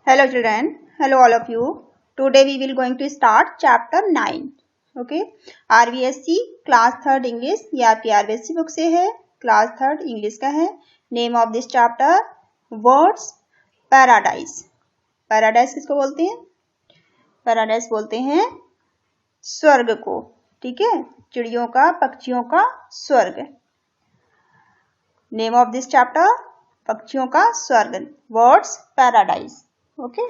Hello children, hello all of you. Today we will going to start chapter 9. Okay, RVSC class 3rd English. ये आपकी RVSC book से है, class 3rd English का है. Name of this chapter words paradise. Paradise किसको बोलते हैं? Paradise बोलते हैं स्वर्ग को. ठीक है, चिड़ियों का, पक्षियों का स्वर्ग. नेम ऑफ दिस चैप्टर पक्षियों का स्वर्ग, words paradise. Okay,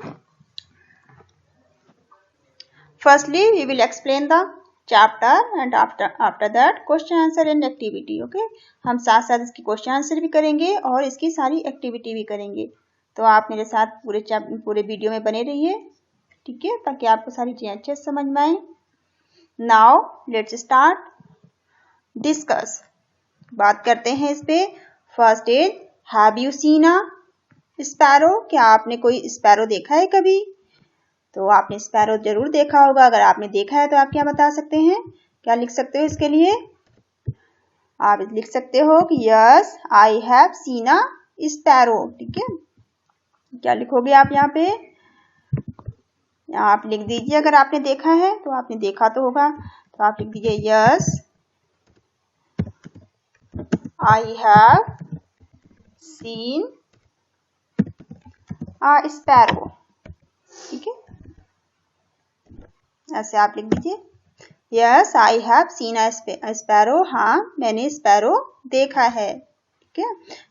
firstly we will explain the chapter and after that question answer and activity. Okay, हम साथ साथ इसकी क्वेश्चन आंसर भी करेंगे और इसकी सारी एक्टिविटी भी करेंगे. तो आप मेरे साथ पूरे वीडियो में बने रहिए, ठीक है, ताकि आपको सारी चीजें अच्छे से समझ में आए. Now let's start discuss. बात करते हैं इस पे. First is have you seen a sparrow. क्या आपने कोई स्पैरो देखा है कभी? तो आपने स्पैरो जरूर देखा होगा. अगर आपने देखा है तो आप क्या बता सकते हैं, क्या लिख सकते हो इसके लिए? आप लिख सकते हो कि yes I have seen a sparrow. ठीक है, क्या लिखोगे आप यहाँ पे? यहाँ आप लिख दीजिए, अगर आपने देखा है तो आपने देखा तो होगा, तो आप लिख दीजिए yes I have seen sparrow. ठीक है, ऐसे आप लिख दीजिए yes I have seen a sparrow. हाँ, मैंने स्पैरो देखा है. ठीक है,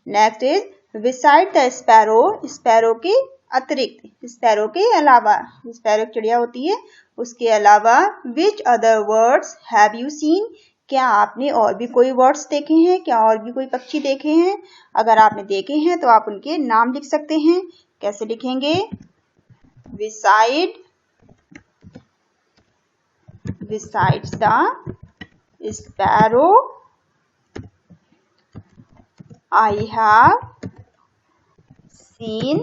next is beside the sparrow. Sparrow के अतिरिक्त, स्पैरो के अलावा, स्पैरो चिड़िया होती है उसके अलावा. Which other words have you seen. क्या आपने और भी कोई वर्ड्स देखे हैं? क्या और भी कोई पक्षी देखे हैं? अगर आपने देखे हैं तो आप उनके नाम लिख सकते हैं. कैसे लिखेंगे? besides the sparrow I have seen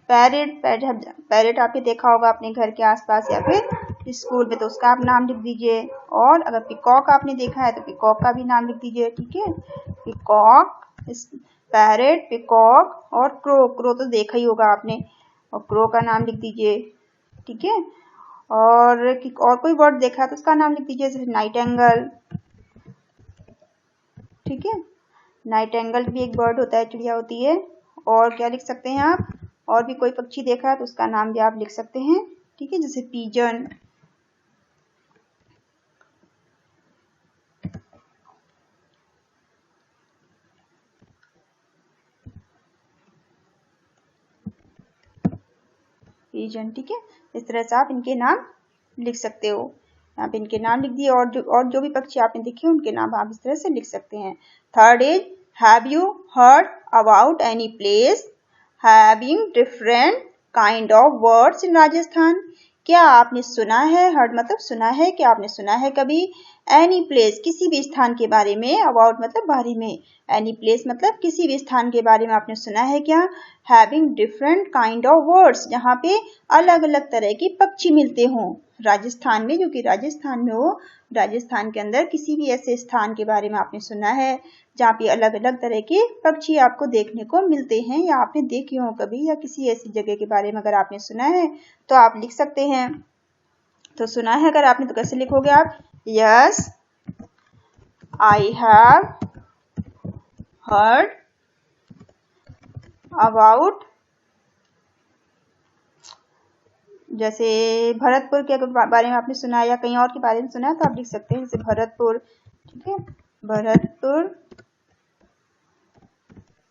parrot. Parrot आपने देखा होगा अपने घर के आसपास या फिर स्कूल में, तो उसका आप नाम लिख दीजिए. और अगर पिकॉक आपने देखा है तो पिकॉक का भी नाम लिख दीजिए. ठीक है, पिकॉक, पैरेट, पिकॉक और क्रो. क्रो तो देखा ही होगा आपने, और क्रो का नाम लिख दीजिए. ठीक है, और कोई वर्ड देखा तो उसका नाम लिख दीजिए, जैसे नाइट एंगल. ठीक है, नाइट एंगल भी एक बर्ड होता है, चिड़िया होती है. और क्या लिख सकते हैं आप? और भी कोई पक्षी देखा है तो उसका नाम भी आप लिख सकते हैं. ठीक है, जैसे पीजन. पीजन. ठीक है, इस तरह से आप इनके नाम लिख सकते हो. यहाँ पे इनके नाम लिख दिए, और जो भी पक्षी आपने देखे उनके नाम आप इस तरह से लिख सकते हैं. Third is have you heard about any place having different kind of words in Rajasthan. क्या आपने सुना है? हर्ड मतलब सुना है. क्या आपने सुना है कभी? एनी प्लेस किसी भी स्थान के बारे में. अबाउट मतलब बारे में. एनी प्लेस मतलब किसी भी स्थान के बारे में आपने सुना है क्या? Having different kind of words, जहाँ पे अलग अलग तरह के पक्षी मिलते हों राजस्थान में, जो कि राजस्थान में हो. राजस्थान के अंदर किसी भी ऐसे स्थान के बारे में आपने सुना है जहाँ पे अलग अलग तरह के पक्षी आपको देखने को मिलते हैं, या आपने देखे हो कभी, या किसी ऐसी जगह के बारे में अगर आपने सुना है तो आप लिख सकते हैं. तो सुना है अगर आपने तो कैसे लिखोगे आप? Yes I have heard about, जैसे भरतपुर के बारे में आपने सुना है या कहीं और के बारे में सुना है तो आप लिख सकते हैं, जैसे भरतपुर. ठीक है, भरतपुर.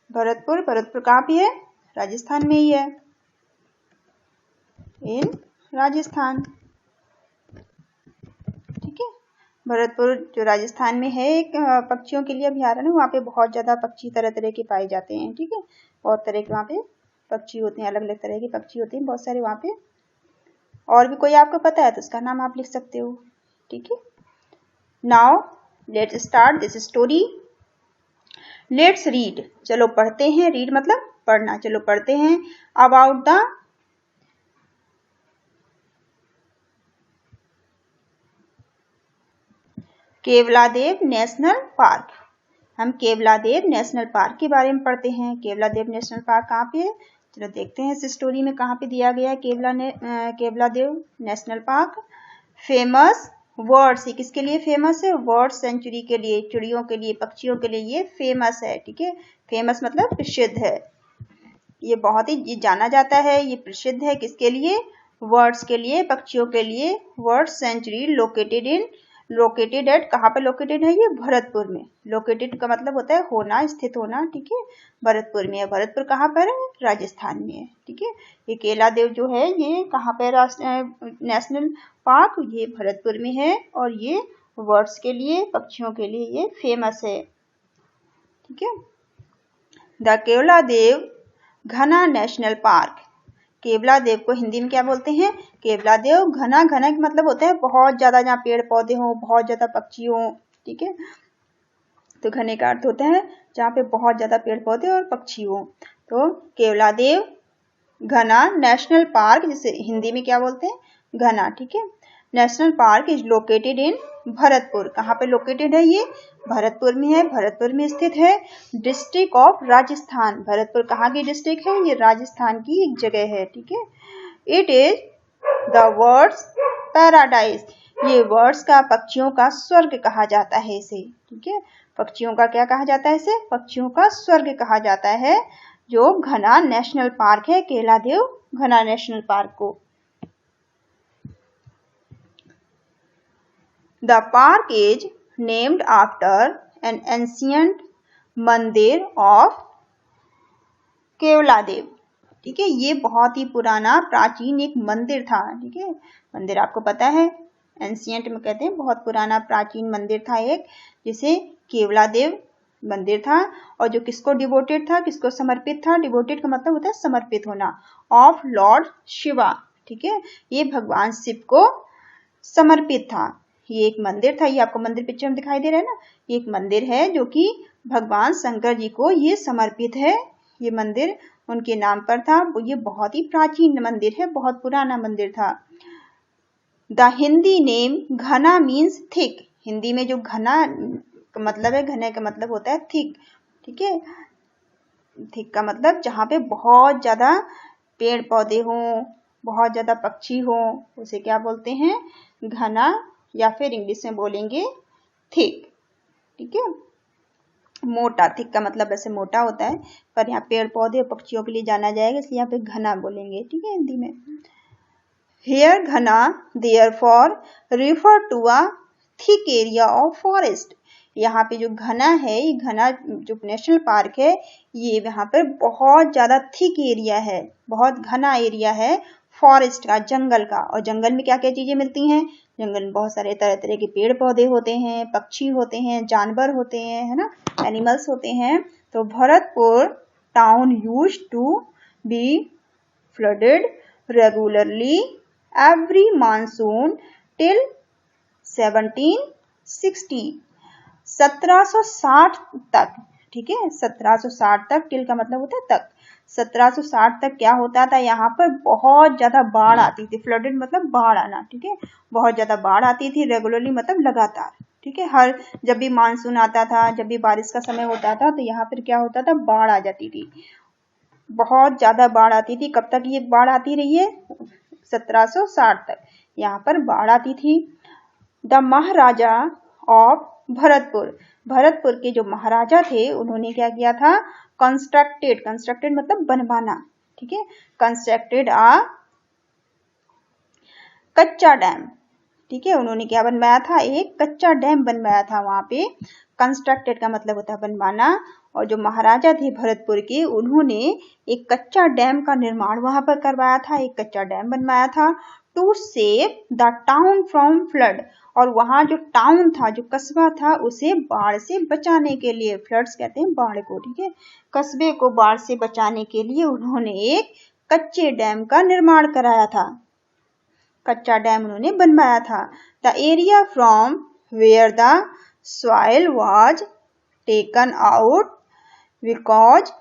भरतपुर कहाँ पे है? राजस्थान में ही है, इन राजस्थान. ठीक है, भरतपुर जो राजस्थान में है, एक पक्षियों के लिए अभ्यारण्य है. वहाँ पे बहुत ज्यादा पक्षी तरह तरह के पाए जाते हैं. ठीक है, बहुत तरह के वहाँ पे पक्षी होते हैं, अलग अलग तरह के पक्षी होते हैं बहुत सारे वहाँ पे. और भी कोई आपको पता है तो उसका नाम आप लिख सकते हो. ठीक है, now let's start this story. Let's read. चलो पढ़ते हैं. रीड मतलब पढ़ना. चलो पढ़ते हैं. About the Keoladeo national park. हम केवलादेव नेशनल पार्क के बारे में पढ़ते हैं. केवलादेव नेशनल पार्क कहाँ पे है? चलो देखते हैं इस स्टोरी में कहाँ पे दिया गया है केवला देव नेशनल पार्क। फेमस वर्ड्स, ये किसके लिए फेमस है? वर्ड सेंचुरी के लिए, चिड़ियों के लिए, पक्षियों के लिए ये फेमस है। ठीक है, फेमस मतलब प्रसिद्ध है, ये बहुत ही जाना जाता है, ये प्रसिद्ध है किसके लिए? वर्ड्स के लिए, पक्षियों के लिए। वर्ड सेंचुरी लोकेटेड एट, कहाँ पे लोकेटेड है ये? भरतपुर में। लोकेटेड का मतलब होता है होना, स्थित होना। ठीक है, भरतपुर में है। भरतपुर कहाँ पर है? राजस्थान में है। ठीक है, ये केला देव जो है ये कहाँ पे नेशनल पार्क? ये भरतपुर में है और ये वर्ड्स के लिए, पक्षियों के लिए ये फेमस है। ठीक है, द केवला देव घना नेशनल पार्क। केवला देव को हिंदी में क्या बोलते हैं? केवला देव घना। घना का मतलब होता है बहुत ज्यादा, जहाँ पेड़ पौधे हों, बहुत ज्यादा पक्षी हों। ठीक है, तो घने का अर्थ होता है जहाँ पे बहुत ज्यादा पेड़ पौधे और पक्षी हों। तो केवला देव घना नेशनल पार्क, जिसे हिंदी में क्या बोलते हैं? घना। ठीक है, national park is located in Bharatpur. कहाँ पे लोकेटेड है ये? भरतपुर में है, भरतपुर में स्थित है। डिस्ट्रिक्ट ऑफ राजस्थान, भरतपुर कहाँ की डिस्ट्रिक्ट है? ये राजस्थान की एक जगह है। ठीक है, it is the birds paradise, ये बर्ड्स का, पक्षियों का स्वर्ग कहा जाता है इसे। ठीक है, पक्षियों का क्या कहा जाता है इसे? पक्षियों का स्वर्ग कहा जाता है, जो घना नेशनल पार्क है, केला देव घना नेशनल पार्क को। The park is named after an ancient मंदिर of केवला देव। ठीक है, ये बहुत ही पुराना प्राचीन एक मंदिर था। ठीक है, मंदिर आपको पता है एंशियंट में कहते हैं, बहुत पुराना प्राचीन मंदिर था एक, जिसे केवला देव मंदिर था, और जो किसको डिवोटेड था, किसको समर्पित था? डिवोटेड का मतलब होता है समर्पित होना। Of Lord Shiva. ठीक है, ये भगवान शिव को समर्पित था। ये एक मंदिर था, ये आपको मंदिर पिक्चर में दिखाई दे रहा है ना, ये एक मंदिर है जो कि भगवान शंकर जी को ये समर्पित है। ये मंदिर उनके नाम पर था। ये बहुत ही प्राचीन मंदिर है, बहुत पुराना मंदिर था। द हिंदी नेम घना मीन्स थिक। हिंदी में जो घना का मतलब है, घने का मतलब होता है थिक। ठीक है, थिक का मतलब जहाँ पे बहुत ज्यादा पेड़ पौधे हों, बहुत ज्यादा पक्षी हों, उसे क्या बोलते हैं? घना, या फिर इंग्लिश में बोलेंगे थिक। ठीक है, मोटा। थिक का मतलब वैसे मोटा होता है, पर यहाँ पेड़ पौधे और पक्षियों के लिए जाना जाएगा, इसलिए यहाँ पे घना बोलेंगे। ठीक है, हिंदी में। हेयर घना therefore refer to a thick area of forest. यहाँ पे जो घना है, ये घना जो नेशनल पार्क है, ये यहाँ पर बहुत ज्यादा थिक एरिया है, बहुत घना एरिया है फॉरेस्ट का, जंगल का। और जंगल में क्या क्या चीजें मिलती हैं? जंगल में बहुत सारे तरह तरह के पेड़ पौधे होते हैं, पक्षी होते हैं, जानवर होते हैं, है ना, एनिमल्स होते हैं। तो Bharatpur town used to be flooded regularly every monsoon till 1760, 1760 तक। ठीक है, 1760 तक, टिल का मतलब होता है तक। 1760 तक क्या होता था? यहाँ पर बहुत ज्यादा बाढ़ आती थी। फ्लडेड मतलब बाढ़ आना। ठीक है, बहुत ज्यादा बाढ़ आती थी। रेगुलरली मतलब लगातार। ठीक है, हर जब भी मानसून आता था, जब भी बारिश का समय होता था, तो यहाँ पर क्या होता था? बाढ़ आ जाती थी, बहुत ज्यादा बाढ़ आती थी। कब तक ये बाढ़ आती रही है? 1760 तक यहाँ पर बाढ़ आती थी। The Maharaja of Bharatpur, Bharatpur के जो महाराजा थे, उन्होंने क्या किया था? कंस्ट्रक्टेड मतलब बनवाना। ठीक है, कंस्ट्रक्टेड आ कच्चा डैम। ठीक है, उन्होंने क्या बनवाया था? एक कच्चा डैम बनवाया था वहां पे। कंस्ट्रक्टेड का मतलब होता है बनवाना। और जो महाराजा थे भरतपुर के, उन्होंने एक कच्चा डैम का निर्माण वहां पर करवाया था, एक कच्चा डैम बनवाया था। To save the town from flood, और वहां जो टाउन था, जो कस्बा था, उसे बाढ़ से बचाने के लिए, फ्लड्स कहते हैं बाढ़ को। ठीक है, कस्बे को बाढ़ से बचाने के लिए उन्होंने एक कच्चे डैम का निर्माण कराया था, कच्चा डैम उन्होंने बनवाया था। The area from where the soil was taken out because,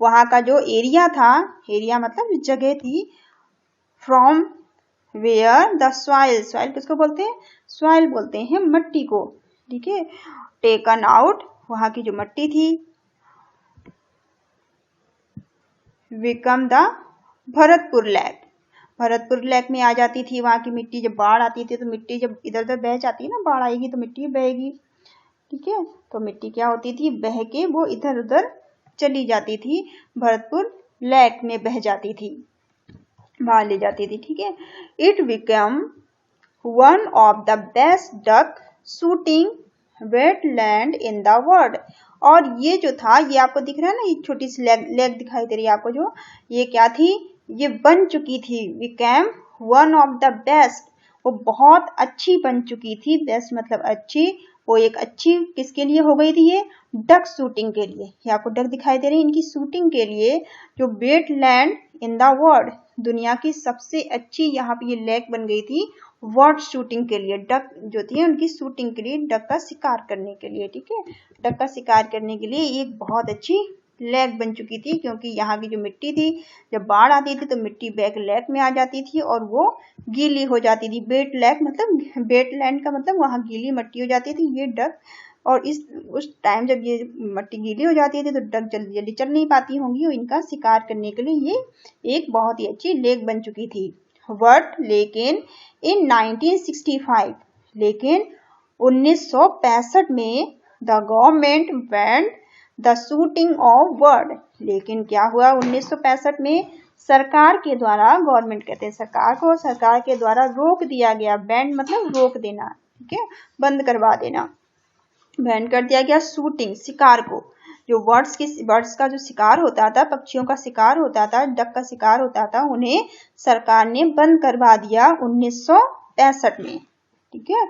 वहां का जो एरिया था, एरिया मतलब जगह थी, from where the soil, soil किसको बोलते हैं? सॉइल बोलते हैं मट्टी को। ठीक है, टेकन आउट, वहां की जो मट्टी थी, become the Bharatpur lake. Bharatpur lake में आ जाती थी वहां की मिट्टी। जब बाढ़ आती थी तो मिट्टी जब इधर उधर बह जाती है ना, बाढ़ आएगी तो मिट्टी बहेगी, ठीक है, तो मिट्टी क्या होती थी, बह के वो इधर उधर चली जाती थी, भरतपुर लेक में बह जाती थी, बाहर ले जाती थी, ठीक है। It become one of the best duck shooting wetland in the world. और ये जो था, ये आपको दिख रहा है ना, ये छोटी सी लेग दिखाई दे रही है आपको, जो ये क्या थी, ये बन चुकी थी, became one of the best, वो बहुत अच्छी बन चुकी थी, बेस्ट मतलब अच्छी, वो एक अच्छी किसके लिए हो गई थी, ये डक शूटिंग के लिए, ये आपको डक दिखाई दे रही है, इनकी शूटिंग के लिए, जो वेटलैंड इन द वर्ल्ड, दुनिया की सबसे अच्छी यहाँ पे ये लेक बन गई थी बर्ड शूटिंग के लिए, डक जो थी उनकी शूटिंग के लिए, डक का शिकार करने के लिए, ठीक है, डक का शिकार करने के लिए एक बहुत अच्छी लेक बन चुकी थी, क्योंकि यहाँ की जो मिट्टी थी, जब बाढ़ आती थी तो मिट्टी बैक लेक में आ जाती थी और वो गीली हो जाती थी। बेट लेक मतलब वेटलैंड का मतलब वहाँ गीली मिट्टी हो जाती थी, ये डक, और उस टाइम जब ये मिट्टी गीली हो जाती थी तो डक जल्दी जल्दी चल नहीं पाती होंगी, और इनका शिकार करने के लिए ये एक बहुत ही अच्छी लेक बन चुकी थी। बट लेकिन इन 1965, लेकिन 1965 में the government band the shooting of bird. लेकिन क्या हुआ 1965 में, सरकार के द्वारा, गवर्नमेंट कहते हैं सरकार को, सरकार के द्वारा रोक दिया गया, बैंड मतलब रोक देना, ठीक है, बंद करवा देना, बैन कर दिया गया शूटिंग, शिकार को, जो बर्ड्स का जो शिकार होता था, पक्षियों का शिकार होता था, डक का शिकार होता था, उन्हें सरकार ने बंद करवा दिया 1965 में, ठीक है।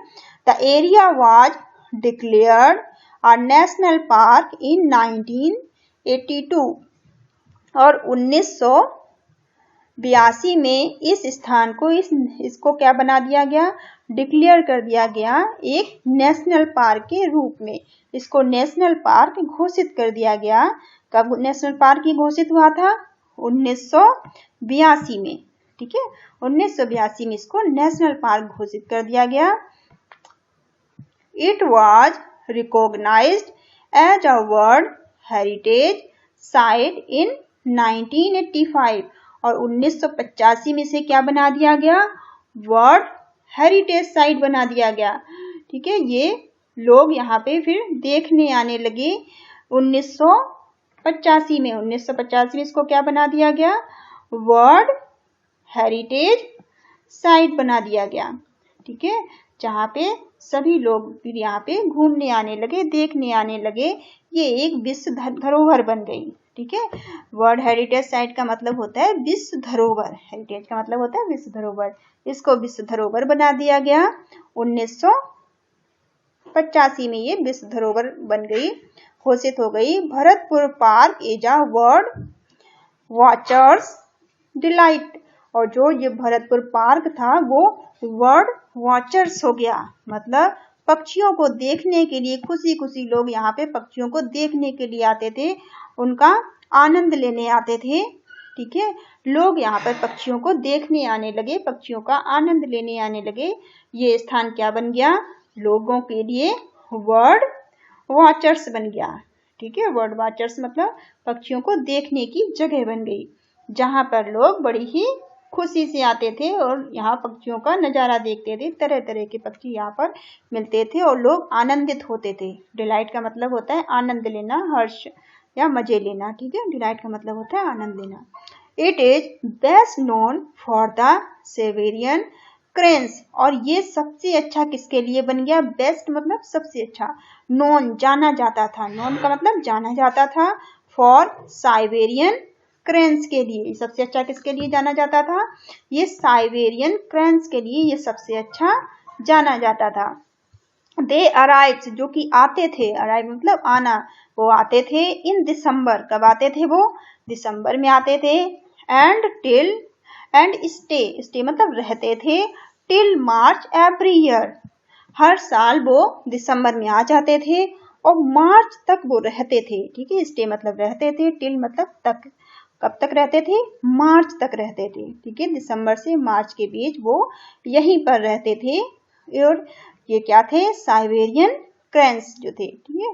The area was declared a national park इन 1982, और 1982 में इस स्थान को, इसको क्या बना दिया गया, डिक्लेयर कर दिया गया एक नेशनल पार्क के रूप में, इसको नेशनल पार्क घोषित कर दिया गया। कब नेशनल पार्क ही घोषित हुआ था, 1982 में, ठीक है, 1982 में इसको नेशनल पार्क घोषित कर दिया गया। It was recognised as a world heritage site in 1985, और 1985 में से क्या बना दिया गया, वर्ल्ड हेरिटेज साइट बना दिया गया, ठीक है। ये लोग यहाँ पे फिर देखने आने लगे 1985 में, 1985 में इसको क्या बना दिया गया, वर्ल्ड हेरिटेज साइट बना दिया गया, ठीक है, जहाँ पे सभी लोग फिर यहाँ पे घूमने आने लगे, देखने आने लगे, ये एक विश्व धरोहर बन गई, ठीक है। वर्ल्ड हेरिटेज साइट का मतलब होता है विश्व धरोहर, हेरिटेज का मतलब होता है विश्व धरोहर, इसको विश्व धरोहर बना दिया गया 1985 में, ये विश्व धरोहर बन गई, घोषित हो गई। Bharatpur park is a world watchers delight, और जो ये भरतपुर पार्क था वो वर्ल्ड वॉचर्स हो गया, मतलब पक्षियों को देखने के लिए खुशी खुशी लोग यहाँ पे पक्षियों को देखने के लिए आते थे, उनका आनंद लेने आते थे, ठीक है, लोग यहाँ पर पक्षियों को देखने आने लगे, पक्षियों का आनंद लेने आने लगे, ये स्थान क्या बन गया, लोगों के लिए वर्ल्ड वॉचर्स बन गया, ठीक है, वर्ल्ड वॉचर्स मतलब पक्षियों को देखने की जगह बन गई, जहाँ पर लोग बड़ी ही खुशी से आते थे और यहाँ पक्षियों का नज़ारा देखते थे, तरह तरह के पक्षी यहाँ पर मिलते थे और लोग आनंदित होते थे। डिलाइट का मतलब होता है आनंद लेना, हर्ष या मजे लेना, ठीक है, डिलाइट का मतलब होता है आनंद लेना। It is best known for the Siberian cranes, और ये सबसे अच्छा किसके लिए बन गया, बेस्ट मतलब सबसे अच्छा, नोन जाना जाता था, नोन का मतलब जाना जाता था, फॉर साइबेरियन क्रेन्स के लिए, सबसे अच्छा किसके लिए जाना जाता था, ये साइबेरियन क्रेन्स के लिए ये सबसे अच्छा जाना जाता था। दे अराइव्स, जो कि आते थे, अराइव मतलब आना, वो आते थे इन दिसंबर, कब आते थे वो, दिसंबर में आते थे, एंड स्टे मतलब रहते थे, टिल मार्च एवरी ईयर, हर साल वो दिसंबर में आ जाते थे और मार्च तक वो रहते थे, ठीक है, स्टे मतलब रहते थे, टिल मतलब तक, कब तक रहते थे, मार्च तक रहते थे, ठीक है, दिसंबर से मार्च के बीच वो यहीं पर रहते थे, और ये क्या थे, साइबेरियन क्रेन्स जो थे, ठीक है।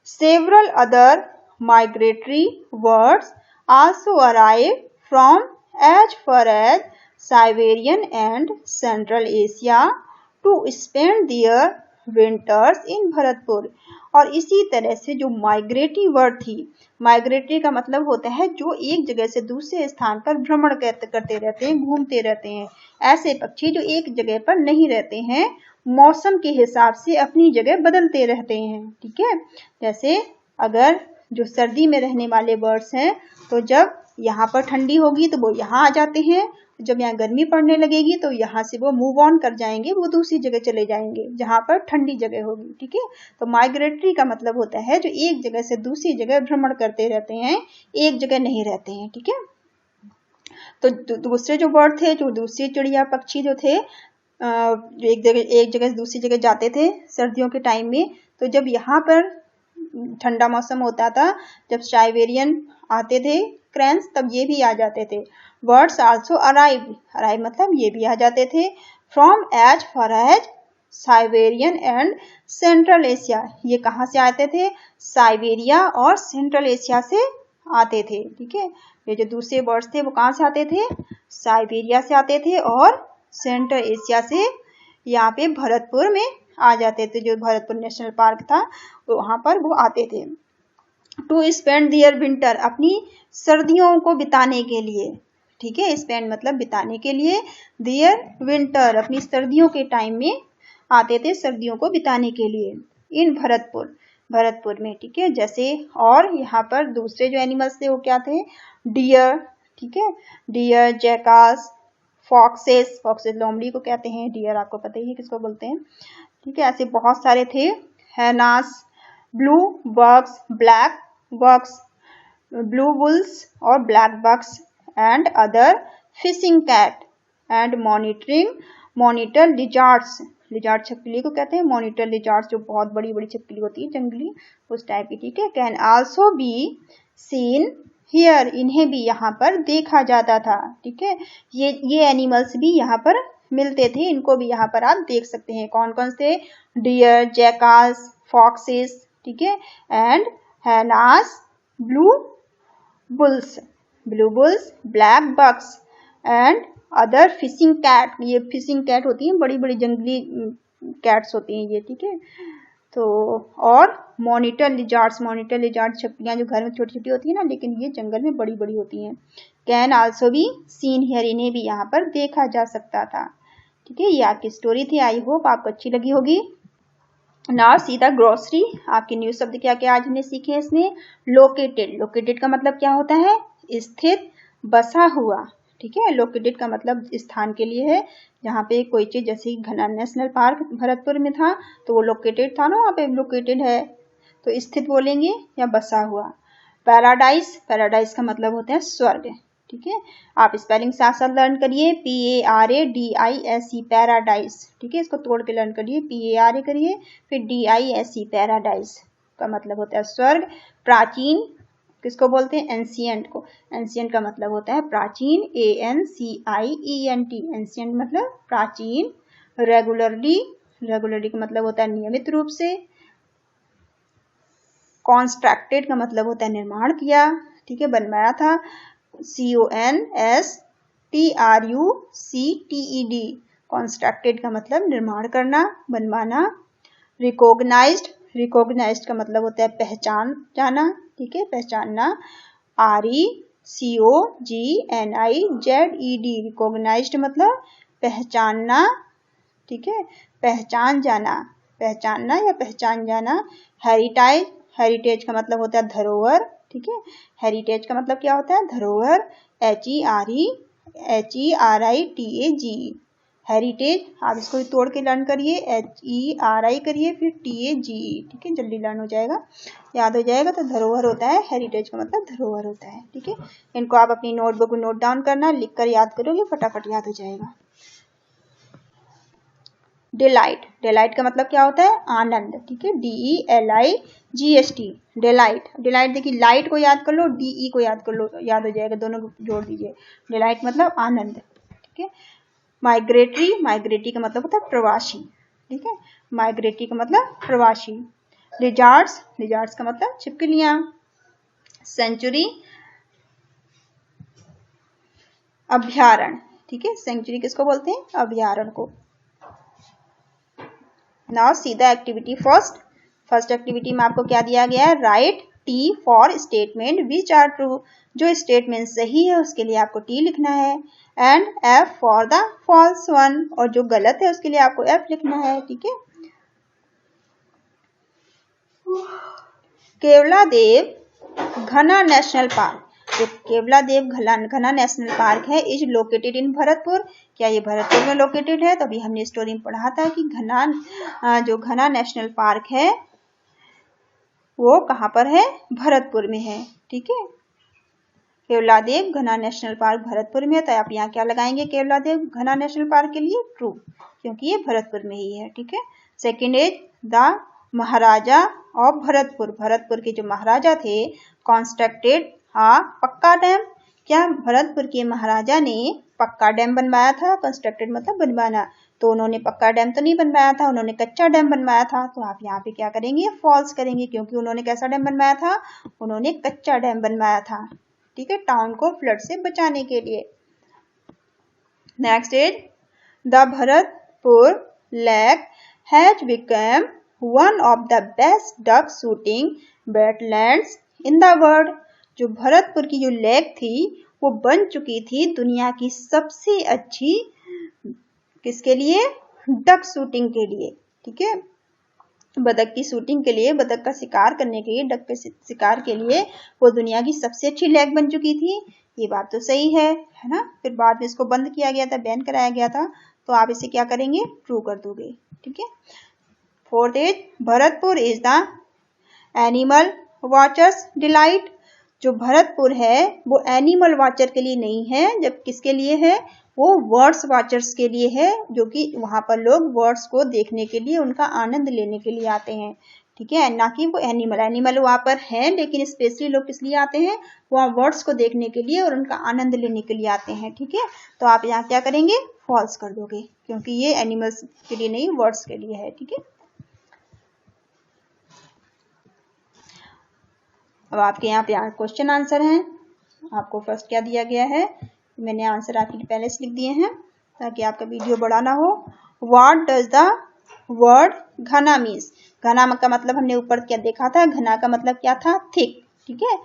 Several other migratory birds also arrive from as far as Siberian and Central Asia to spend their winters in Bharatpur. और इसी तरह से जो माइग्रेटरी वर्ड थी, माइग्रेटरी का मतलब होता है जो एक जगह से दूसरे स्थान पर भ्रमण करते रहते हैं, घूमते रहते हैं। ऐसे पक्षी जो एक जगह पर नहीं रहते हैं, मौसम के हिसाब से अपनी जगह बदलते रहते हैं। ठीक है, जैसे अगर जो सर्दी में रहने वाले बर्ड्स हैं, तो जब यहाँ पर ठंडी होगी तो वो यहाँ आ जाते हैं, जब यहाँ गर्मी पड़ने लगेगी तो यहाँ से वो मूव ऑन कर जाएंगे, वो दूसरी जगह चले जाएंगे जहाँ पर ठंडी जगह होगी। ठीक है, तो माइग्रेटरी का मतलब होता है जो एक जगह से दूसरी जगह भ्रमण करते रहते हैं, एक जगह नहीं रहते हैं। ठीक है, तो दूसरे जो बर्ड थे, जो दूसरी चिड़िया पक्षी जो थे, एक जगह से दूसरी जगह जाते थे सर्दियों के टाइम में, तो जब यहाँ पर ठंडा मौसम होता था, जब साइबेरियन आते थे क्रैंस, तब ये भी आ जाते थे। बर्ड्स आल्सो अराइव, अराइव मतलब ये भी आ जाते थे। From as far as Siberian and central Asia, ये कहाँ से आते थे? साइबेरिया और सेंट्रल एशिया से आते थे। ठीक है, ये जो दूसरे बर्ड्स थे वो कहाँ से आते थे? साइबेरिया से आते थे और सेंट्रल एशिया से यहाँ पे भरतपुर में आ जाते थे। जो भरतपुर नेशनल पार्क था तो वहाँ पर वो आते थे। टू स्पेंड दियर विंटर, अपनी सर्दियों को बिताने के लिए। ठीक है, स्पेंड मतलब बिताने के लिए, दियर विंटर अपनी सर्दियों के टाइम में आते थे, सर्दियों को बिताने के लिए। इन भरतपुर, भरतपुर में। ठीक है, जैसे और यहाँ पर दूसरे जो एनिमल्स थे वो क्या थे? डियर। ठीक है, डियर, जैकास, फॉक्सेस, फॉक्सेस लोमड़ी को कहते हैं, डियर आपको पता ही है किसको बोलते हैं। ठीक है, ऐसे बहुत सारे थे। Hyenas, blue bucks, black bucks, blue bulls और black bucks and other, fishing cat and monitor lizards, lizard छिपकली को कहते हैं, मॉनिटर लिजार्ड्स जो बहुत बड़ी बड़ी छिपकली होती है जंगली, उस टाइप की। ठीक है, can also be seen here, इन्हें भी यहाँ पर देखा जाता था। ठीक है, ये एनिमल्स भी यहाँ पर मिलते थे, इनको भी यहाँ पर आप देख सकते हैं। कौन कौन से? डियर, जैकास, फॉक्सेस, ठीक है, and hyenas, blue bulls, black bucks and other, fishing cat, ये फिशिंग कैट होती हैं, बड़ी बड़ी जंगली कैट्स होती हैं ये। ठीक है, तो और मॉनिटर लिजार्ड्स छिपकलियां जो घर में छोटी छोटी होती है ना, लेकिन ये जंगल में बड़ी बड़ी होती हैं। Can also be seen here, इन्हें भी यहाँ पर देखा जा सकता था। ठीक है, ये आपकी स्टोरी थी, आई होप आपको अच्छी लगी होगी। नाउ सी द ग्रोसरी, आपके न्यू शब्द क्या क्या आज हमने सीखे हैं इसमें? लोकेटेड, लोकेटेड का मतलब क्या होता है? स्थित, बसा हुआ। ठीक है, लोकेटेड का मतलब स्थान के लिए है, जहाँ पे कोई चीज, जैसे घना नेशनल पार्क भरतपुर में था तो वो लोकेटेड था ना, वहाँ पे लोकेटेड है, तो स्थित बोलेंगे या बसा हुआ। पैराडाइज, पैराडाइज का मतलब होता है स्वर्ग। ठीक है, आप स्पेलिंग साथ साथ लर्न करिए, PARADISE, पैराडाइज। ठीक है, इसको तोड़ के लर्न करिए, PARA करिए, फिर DISE, पैराडाइज का मतलब होता है स्वर्ग। प्राचीन किसको बोलते हैं? एंशियंट को। एंशियंट का मतलब होता है प्राचीन, ANCIENT, एंशियंट मतलब प्राचीन। रेगुलरली, रेगुलरली का मतलब होता है नियमित रूप से। कॉन्स्ट्रक्टेड का मतलब होता है निर्माण किया। ठीक है, बनवाया था। CONSTRUCTED, कॉन्स्ट्रक्टेड का मतलब निर्माण करना, बनवाना। रिकॉग्नाइज्ड, रिकॉग्नाइज्ड का मतलब होता है पहचान जाना। ठीक है, पहचानना। RECOGNIZED, रिकॉग्नाइज्ड मतलब पहचानना। ठीक है, पहचान जाना, पहचानना या पहचान जाना। हेरिटाइज, हेरिटेज का मतलब होता है धरोहर। ठीक है, हेरिटेज का मतलब क्या होता है? धरोहर। HERITAGE, heritage. आप इसको तोड़ के लर्न करिए, HERI करिए, फिर TAGE। ठीक है, जल्दी लर्न हो जाएगा, याद हो जाएगा। तो धरोहर होता है, हेरिटेज का मतलब धरोहर होता है। ठीक है, इनको आप अपनी नोटबुक में नोट डाउन करना, लिखकर याद करोगे फटाफट याद हो जाएगा। डिलाइट, डिलाइट का मतलब क्या होता है? आनंद। ठीक है, DELIGHT, डिलाइट। डिलाइट देखिए, लाइट को याद कर लो, DE को याद कर लो, याद हो जाएगा, दोनों को जोड़ दीजिए। डिलाइट मतलब आनंद। ठीक है, माइग्रेटरी, माइग्रेटरी का मतलब होता है प्रवासी। ठीक है, माइग्रेटरी का मतलब प्रवासी। लिजार्ड्स, लिजार्ड्स का मतलब छिपकलियां। सेंचुरी, अभयारण्य, ठीक है। सेंचुरी किसको बोलते हैं? अभयारण्य को। Now see the activity first activity में आपको क्या दिया गया है? Write T for statement which are true. जो स्टेटमेंट सही है उसके लिए आपको टी लिखना है, and F for the false one, और जो गलत है उसके लिए आपको एफ लिखना है, ठीक है। केवलादेव घना नेशनल पार्क, जो केवलादेव घना नेशनल पार्क है, इज लोकेटेड इन भरतपुर। क्या ये भरतपुर में लोकेटेड है? तो अभी हमने स्टोरी में पढ़ा था कि जो घना नेशनल पार्क है वो कहाँ पर है? भरतपुर में है, ठीक है। केवलादेव घना नेशनल पार्क भरतपुर में है, तो आप यहाँ क्या लगाएंगे? केवलादेव घना नेशनल पार्क के लिए ट्रू, क्योंकि ये भरतपुर में ही है, ठीक है। Second is the Maharaja of Bharatpur, Bharatpur के जो महाराजा थे, कंस्ट्रक्टेड पक्का डैम। क्या भरतपुर के महाराजा ने पक्का डैम बनवाया था? कंस्ट्रक्टेड मतलब बनवाना, तो उन्होंने पक्का डैम तो नहीं बनवाया था, उन्होंने कच्चा डैम बनवाया था। तो आप यहाँ पे क्या करेंगे? फॉल्स करेंगे, क्योंकि उन्होंने कैसा डैम बनवाया था? उन्होंने कच्चा डैम बनवाया था, ठीक है, टाउन को फ्लड से बचाने के लिए। Next is the Bharatpur lake has become one of the best duck shooting wetlands in the world. जो भरतपुर की जो लेक थी वो बन चुकी थी दुनिया की सबसे अच्छी, किसके लिए? डक शूटिंग के लिए, ठीक है। बतख की शूटिंग के लिए, बतख का शिकार करने के लिए, डक के शिकार के लिए वो दुनिया की सबसे अच्छी लेक बन चुकी थी। ये बात तो सही है ना। फिर बाद में इसको बंद किया गया था, बैन कराया गया था, तो आप इसे क्या करेंगे? ट्रू कर दोगे, ठीक है। Fourth is Bharatpur is the animal watchers delight. जो भरतपुर है वो एनिमल वॉचर के लिए नहीं है, जब किसके लिए है? वो बर्ड्स वॉचर्स के लिए है, जो कि वहां पर लोग बर्ड्स को देखने के लिए, उनका आनंद लेने के लिए आते हैं, ठीक है, ना कि वो एनिमल वहां पर है, लेकिन स्पेशली लोग किस लिए आते हैं? वहाँ बर्ड्स को देखने के लिए और उनका आनंद लेने के लिए आते हैं, ठीक है। तो आप यहाँ क्या करेंगे? फॉल्स कर दोगे, क्योंकि ये एनिमल्स के लिए नहीं, बर्ड्स के लिए है, ठीक है। अब आपके यहाँ पे क्वेश्चन आंसर हैं। आपको फर्स्ट क्या दिया गया है? मैंने आंसर आपके लिए पहले से लिख दिए हैं ताकि आपका वीडियो बड़ा ना हो। व्हाट डज द वर्ड घना मीन्स? घना का मतलब हमने ऊपर क्या देखा था? घना का मतलब क्या था? थिक, ठीक है।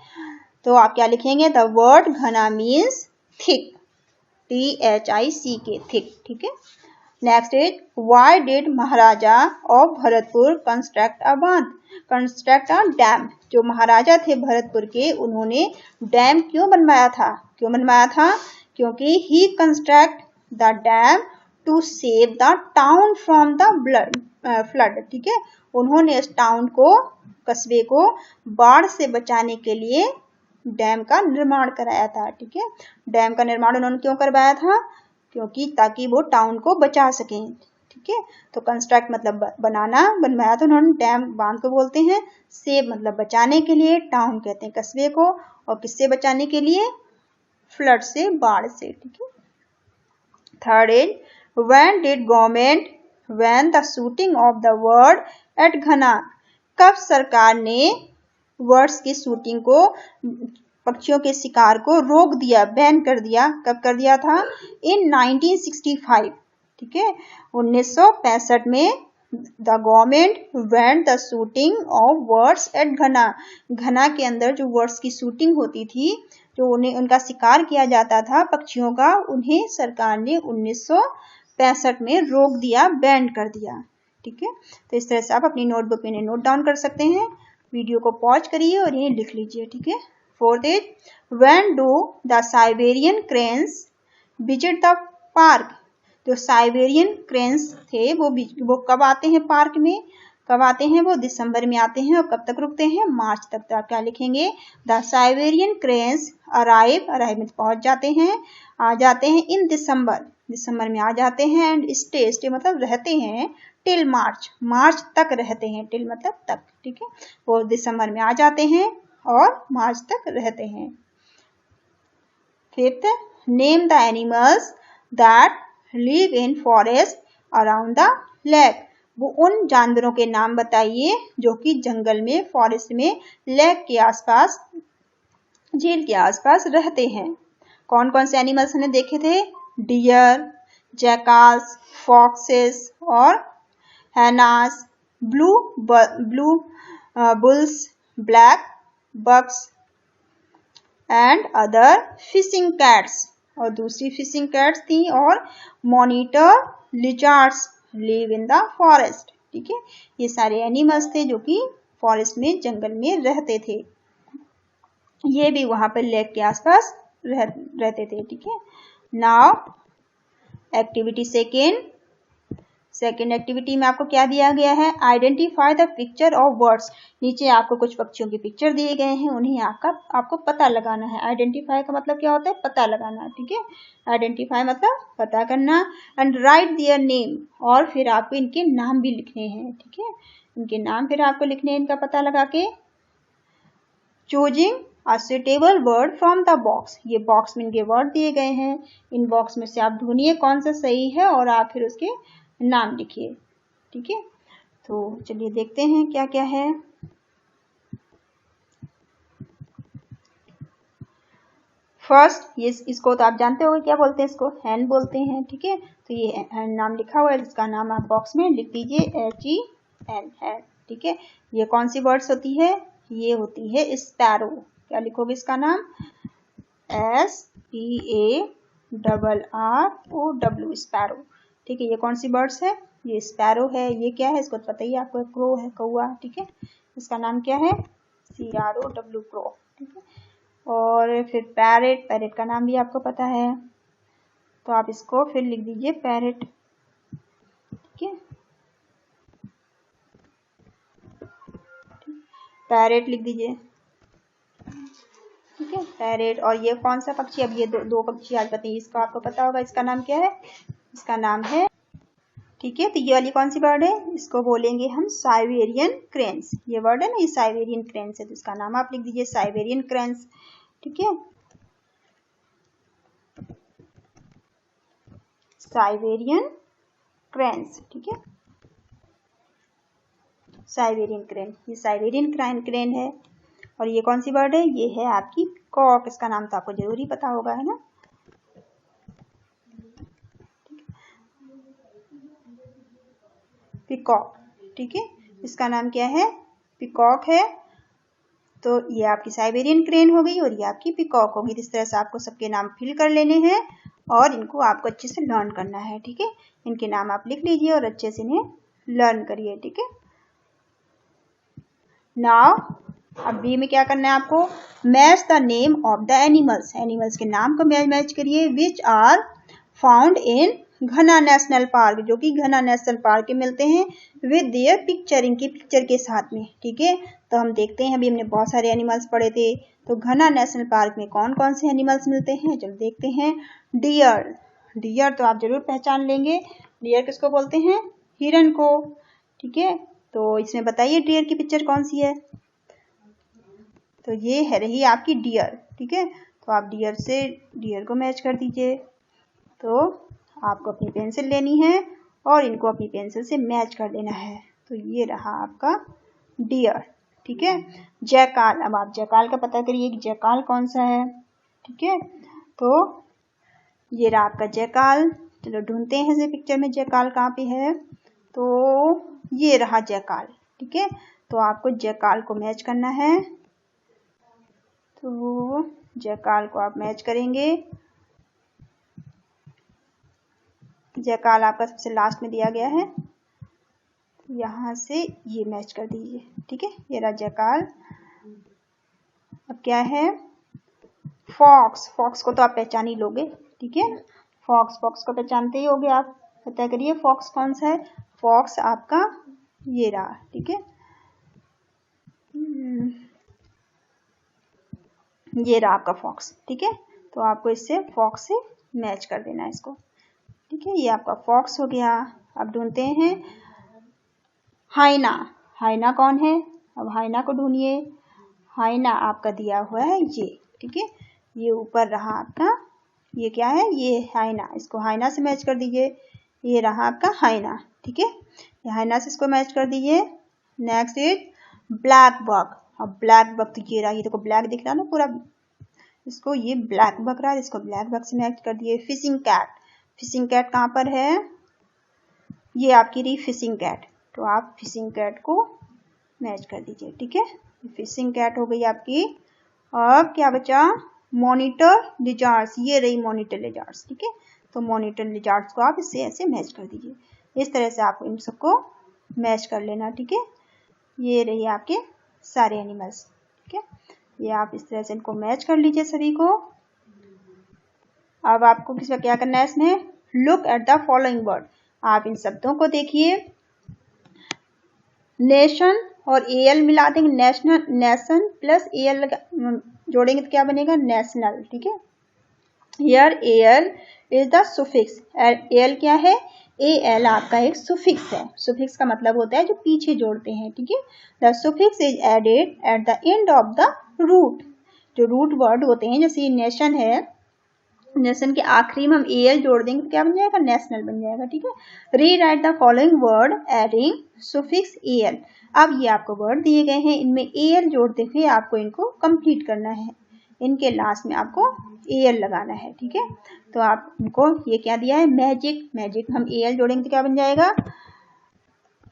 तो आप क्या लिखेंगे? द वर्ड घना मीन्स थिक, THICK, थिक, ठीक है। Next is why did Maharaja of Bharatpur construct a बांध? Construct a dam. जो महाराजा थे भरतपुर के, उन्होंने डैम क्यों बनवाया था? क्यों बनवाया था? क्योंकि he construct the dam to save the town from the flood, ठीक है। उन्होंने इस टाउन को, कस्बे को बाढ़ से बचाने के लिए डैम का निर्माण कराया था, ठीक है। डैम का निर्माण उन्होंने क्यों करवाया था? क्योंकि ताकि वो टाउन को बचा सकें, ठीक है। तो कंस्ट्रक्ट मतलब बनाना, बनवाया तो उन्होंने, डैम बांध को बोलते हैं, सेव मतलब बचाने के लिए, टाउन कहते हैं कस्बे को, और किससे बचाने के लिए? फ्लड से, बाढ़ से, ठीक है। Third is when did government when the shooting of the bird at Ghana? कब सरकार ने बर्ड्स की शूटिंग को, पक्षियों के शिकार को रोक दिया, बैन कर दिया? कब कर दिया था? इन 1965, ठीक है, 1965 में the government went the shooting of birds at Ghana. Ghana के अंदर जो बर्ड्स की शूटिंग होती थी, जो उन्हें, उनका शिकार किया जाता था पक्षियों का, उन्हें सरकार ने 1965 में रोक दिया, बैन कर दिया, ठीक है। तो इस तरह से आप अपनी नोटबुक में नोट डाउन कर सकते हैं। वीडियो को पॉज करिए और ये लिख लीजिए, ठीक है। Fourth is when do the Siberian cranes visit the park? जो साइबेरियन क्रेन्स थे वो कब आते हैं पार्क में? कब आते हैं? वो दिसंबर में आते हैं। और कब तक रुकते हैं? मार्च तक। तो आप क्या लिखेंगे? द साइबेरियन क्रेन्स अराइव में पहुंच जाते हैं, आ जाते हैं इन दिसंबर में आ जाते हैं, एंड स्टे मतलब रहते हैं, टिल मार्च तक रहते हैं, टिल मतलब तक, ठीक है। वो दिसंबर में आ जाते हैं और मार्च तक रहते हैं। Fifth, name the animals that live in forest around the lake. वो उन जानवरों के नाम बताइए जो कि जंगल में, फॉरेस्ट में, लेक के आसपास, झील के आसपास रहते हैं। कौन कौन से एनिमल्स हमने देखे थे? डियर, जैकाल्स, फॉक्सेस और hyenas, blue bulls, black bucks and other fishing cats, और दूसरी फिशिंग कैट्स थी, और monitor lizards live in the forest. ठीक है, ये सारे एनिमल्स थे जो कि फॉरेस्ट में, जंगल में रहते थे। ये भी वहां पर लेक के आसपास रहते थे। ठीक है, नाउ एक्टिविटी सेकेंड एक्टिविटी में आपको क्या दिया गया है? Identify the picture of birds. नीचे आपको कुछ पक्षियों की पिक्चर दिए गए हैं, उन्हें आपको पता लगाना है। आइडेंटिफाई का मतलब क्या होता है? पता लगाना। ठीक है, आइडेंटिफाई मतलब पता करना। एंड राइट देयर नेम, और फिर आपको इनके नाम भी लिखने हैं। ठीक है, इनके नाम फिर आपको लिखने हैं, इनका पता लगा के। Choosing a suitable word from the box, ये बॉक्स में इनके वर्ड दिए गए हैं, इन बॉक्स में से आप ढूंढिए कौन सा सही है और आप फिर उसके नाम लिखिए। ठीक है, तो चलिए देखते हैं क्या क्या है। फर्स्ट, ये इसको तो आप जानते होंगे क्या बोलते हैं, इसको हैन बोलते हैं। ठीक है, तो ये हैन नाम लिखा हुआ है, जिसका नाम आप बॉक्स में लिख दीजिए, HEN हैन। ठीक है, ये कौन सी बर्ड्स होती है? ये होती है स्पैरो। क्या लिखोगे इसका नाम? SPARROW, sparrow. ठीक है, ये कौन सी बर्ड्स है? ये स्पैरो है। ये क्या है? इसको पता ही आपको, क्रो है, कौवा। ठीक है, इसका नाम क्या है? CROW, crow. ठीक है, और फिर पैरेट का नाम भी आपको पता है, तो आप इसको फिर लिख दीजिए पैरेट। ठीक है, पैरेट लिख दीजिए। ठीक है, पैरेट। और ये कौन सा पक्षी? अब ये दो पक्षी आज बताइए, इसका आपको पता होगा, इसका नाम क्या है? इसका नाम है, ठीक है, तो ये वाली कौन सी बर्ड है? इसको बोलेंगे हम साइबेरियन क्रेन्स। ये वर्ड है ना, ये साइबेरियन क्रेन्स है, तो इसका नाम आप लिख दीजिए साइबेरियन क्रेन्स। ठीक है, साइबेरियन क्रेन्स। ठीक है, साइबेरियन क्रेन, ये साइबेरियन क्रेन है। और ये कौन सी बर्ड है? ये है आपकी कॉक। इसका नाम तो आपको जरूर ही पता होगा, है ना? पिकॉक। ठीक है, इसका नाम क्या है? पिकॉक है। तो ये आपकी साइबेरियन क्रेन हो गई और ये आपकी पिकॉक होगी। इस तरह से आपको सबके नाम फिल कर लेने हैं और इनको आपको अच्छे से लर्न करना है। ठीक है, इनके नाम आप लिख लीजिए और अच्छे से इन्हें लर्न करिए। ठीक है, नाउ अब बी में क्या करना है आपको? Match the name of the animals. Animals के नाम को मैच करिए। विच आर फाउंड इन घना नेशनल पार्क, जो कि घना नेशनल पार्क के मिलते हैं, विद देयर पिक्चर, इनकी पिक्चर के साथ में। ठीक है, तो हम देखते हैं, अभी हमने बहुत सारे एनिमल्स पढ़े थे, तो घना नेशनल पार्क में कौन कौन से एनिमल्स मिलते हैं, चलो देखते हैं। डियर, डियर तो आप जरूर पहचान लेंगे। डियर किसको बोलते हैं? हिरन को। ठीक है, तो इसमें बताइए डियर की पिक्चर कौन सी है? तो ये है रही आपकी डियर। ठीक है, तो आप डियर से डियर को मैच कर दीजिए। तो आपको अपनी पेंसिल लेनी है और इनको अपनी पेंसिल से मैच कर देना है। तो ये रहा आपका डियर। ठीक है, जैकाल, अब आप जैकाल का पता करिए कि जैकाल कौन सा है। ठीक है, तो ये रहा आपका जैकाल। चलो ढूंढते हैं इसे पिक्चर में, जैकाल कहाँ पे है? तो ये रहा जैकाल। ठीक है, तो आपको जैकाल को मैच करना है। तो जैकाल को आप मैच करेंगे। जैकाल आपका सबसे लास्ट में दिया गया है, यहाँ से ये मैच कर दीजिए। ठीक है, ये रहा जैकाल। अब क्या है? फॉक्स। फॉक्स को तो आप पहचान ही लोगे। ठीक है, फॉक्स को पहचानते ही होगे आप। पता करिए फॉक्स कौन सा है? फॉक्स आपका ये रहा। ठीक है, ये रहा आपका फॉक्स। ठीक है, तो आपको इससे फॉक्स से मैच कर देना है इसको। ठीक है, ये आपका फॉक्स हो गया। अब ढूंढते हैं हाइना। हाइना कौन है? अब हाइना को ढूंढिए। हाइना आपका दिया हुआ है ये। ठीक है, ये ऊपर रहा आपका, ये क्या है? ये हाइना। इसको हाइना से मैच कर दीजिए। ये रहा आपका हाइना। ठीक है, ये हाइना से इसको मैच कर दीजिए। Next is black buck. अब ब्लैक बक तो ये रहा, ये देखो ब्लैक दिख रहा है ना पूरा, इसको ये ब्लैक बक रहा है, इसको ब्लैक बक से मैच कर दिए। फिशिंग कैट, फिशिंग कैट कहाँ पर है, ये आपकी रही फिशिंग कैट, तो आप फिशिंग कैट को मैच कर दीजिए। ठीक है, फिशिंग कैट हो गई आपकी। अब क्या बचा, मॉनिटर लिजार्ड्स, ये रही मॉनिटर लिजार्ड्स। ठीक है, तो मॉनिटर लिजार्ड्स को आप इससे ऐसे मैच कर दीजिए। इस तरह से आप इन सबको मैच कर लेना। ठीक है, ये रही आपके सारे एनिमल्स। ठीक है, ये आप इस तरह से इनको मैच कर लीजिए सभी को। अब आपको किस क्या करना है इसमें, look at the following word, आप इन शब्दों को देखिए। नेशन और एल मिला देंगे, नेशनल, नेशन प्लस एल जोड़ेंगे तो क्या बनेगा, नेशनल। ठीक है, here L is the suffix, L क्या है, ए एल आपका एक सुफिक्स है। सुफिक्स का मतलब होता है जो पीछे जोड़ते हैं। ठीक है, the suffix is added at the end of the root, जो रूट वर्ड होते हैं, जैसे नेशन है, नेशन के आखिरी में हम एल जोड़ देंगे तो क्या बन जाएगा, नेशनल बन जाएगा। ठीक है, rewrite the following word adding suffix L. अब ये आपको वर्ड दिए गए हैं, इनमें एल जोड़ते हुए आपको इनको कंप्लीट करना है, इनके लास्ट में आपको एल लगाना है। ठीक है, तो आपको ये क्या दिया है, मैजिक, मैजिक हम एल जोड़ेंगे तो क्या बन जाएगा,